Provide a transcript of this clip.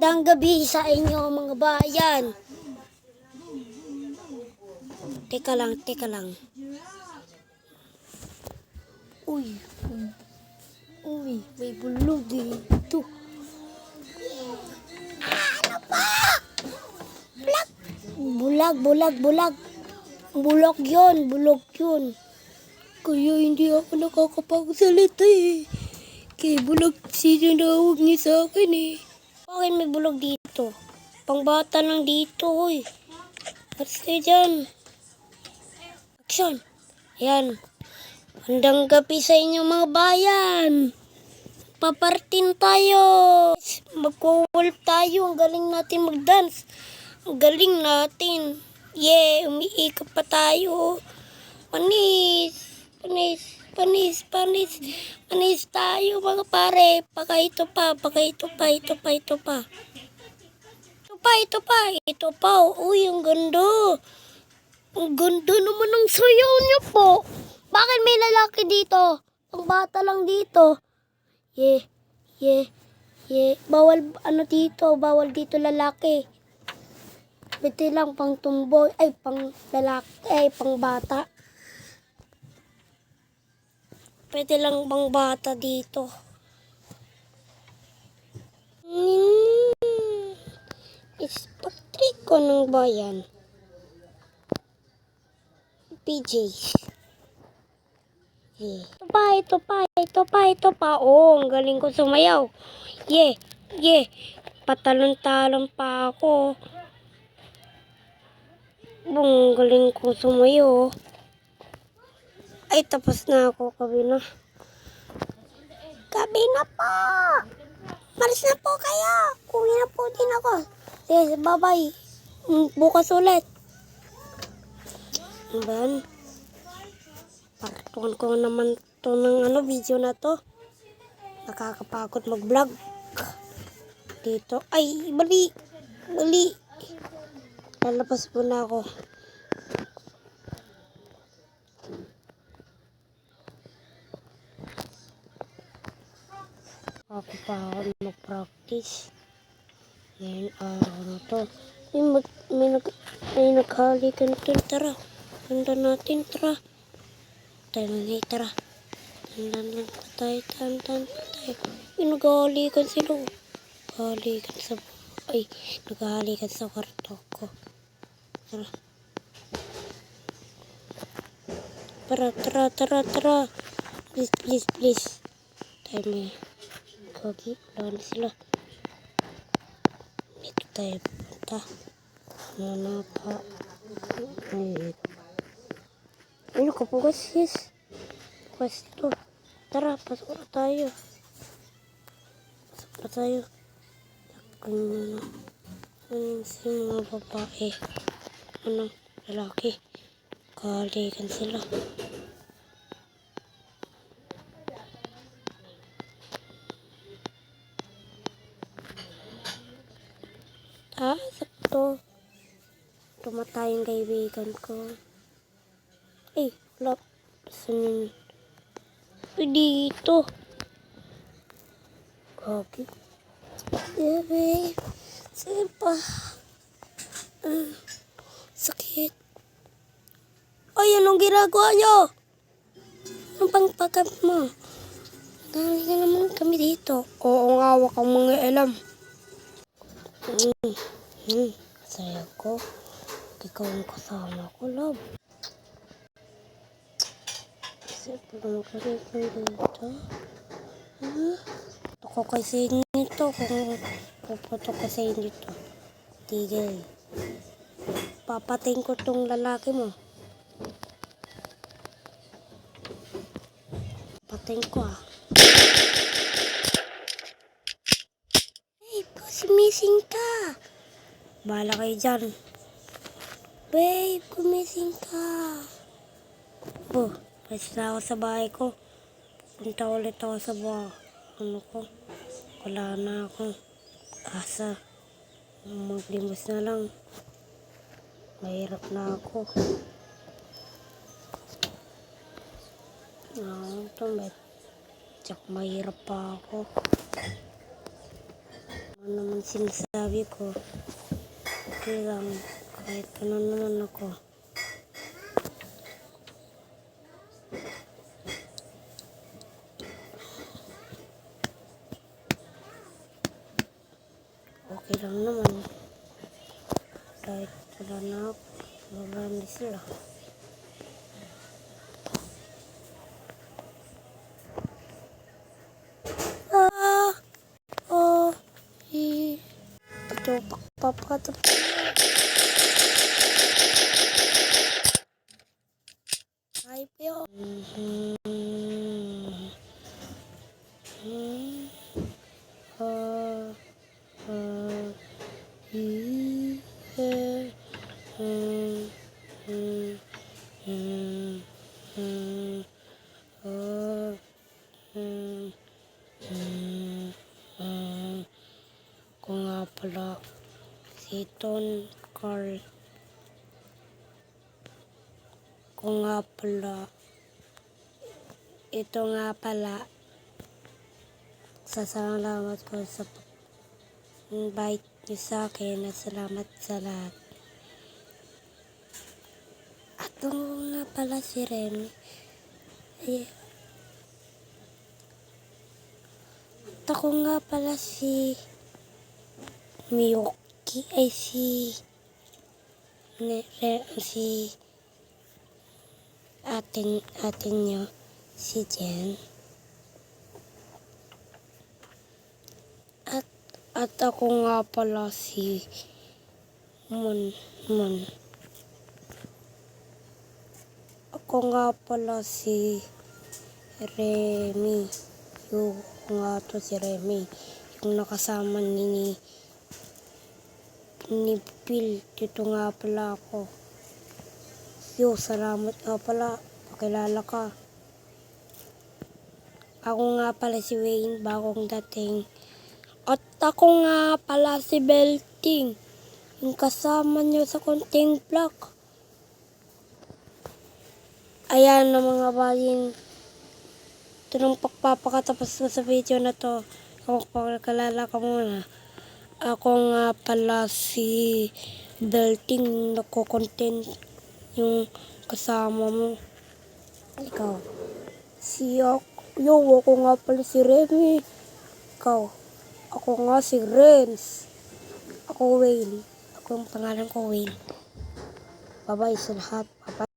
Magandang gabi sa inyo mga bayan. Teka lang. Uy, may bulog dito. Ano ba? Bulag. Bulog yun. Kaya hindi ako nakakapagsalita eh. Kaya bulag sinanawag niya sa akin eh. Bakit may bulog dito? Pangbata lang dito eh. Alis kayo dyan. Action. Ayan. Magandang gabi sa inyo mga bayan. Papartin tayo. Magko-wolf tayo. Ang galing natin mag-dance. Ang galing natin. Yeah, umiikot pa tayo. Panis tayo mga pare. Ito pa. Ito pa. Uy, ang ganda. Ang ganda naman ng sayaw niyo po. Bakit may lalaki dito? Ang bata lang dito. Yeah. Bawal dito lalaki. Pwede lang pang tumboy, pang lalaki, pang bata. Pwede lang pang bata dito. Patrick ko ng bayan. PJs. Ito pa. Oh, ang galing ko sumayaw. Yeah. Patalon-talon pa ako. Ang galing ko sumayaw. Ay, tapos na ako. Gabi na po. Malis na po kayo. Uwi na po din ako. Yes, bye-bye. Bukas ulit. Ayan. Partuan ko naman to ng video na to. Nakakapagod mag-vlog. Dito. Ay, bali. Lalabas muna ako. Ako pa ako mag-practice. Ngayon araw na to. May naghalikan to. Tara. Tanda natin. Tara. Tara. Tanda tayo. Naghalikan sila. Naghalikan sa kwarto ko. Tara. Please. Tayo may kagi. Wala na sila. Dito tayo punta. Ano pa? Ano ka po guys? Pwesto. Tara, pasok na tayo. Ano si mga babae? Lalaki? Kalikan sila. Sakto. Tumatay yung kaibigan ko. Wala. Saan yun? Dito. Okay. Babe. Sige pa. Sakit. Anong ginagawa nyo? Anong pangpagap mo? Dami ka naman kami dito. Oo nga, wak ang mga alam. Saya ko. Ikaw ang kasama ko, love. Kasi pala magkakita dito. Ako kasi nito. Kung puputok ko sa inyo dito. Tigil. Papating ko tong lalaki mo. Pating ko Gumising ka. Bahala kayo dyan. Babe, gumising ka. Alis na ako sa bahay ko. Punta ulit ako sa bahay. Wala na ako. Asa. Maglimos na lang. Mahirap na ako. Tsak mahirap pa ako. Ano naman sinasabi? sabi ko, okay lang, kahit ano naman ako. Okay lang naman, kahit wala na ako, wala na sila. Ito, pakpapakatap. Ay, pero. Kung nga pala, si Ton Carl. Kung nga pala, ito nga pala, sasalamat ko sa invite niyo sa akin at salamat sa lahat. At nga pala si Remy. At ako nga pala si Miyuki ay si atin nyo, si Jen. At ako nga pala si Mon. Ako nga pala si Remy. Yung nga to si Remy. Yung nakasama ni Phil. Dito nga pala ako. Yo, salamat nga pala. Pakilala ka. Ako nga pala si Wayne, bagong dating. At ako nga pala si Belting. Yung kasama nyo sa konting vlog. Ayan na mga bayin. Ito nang pagpapakatapos ko sa video na to. Kung pagkalala ka muna. Ako nga pala si Belting. Nako-content yung kasama mo. Ikaw. Ako nga pala si Remy. Ikaw. Ako nga si Renz. Ako Wayne. Ako ang pangalan ko Wayne. Bye-bye sa lahat. Bye-bye.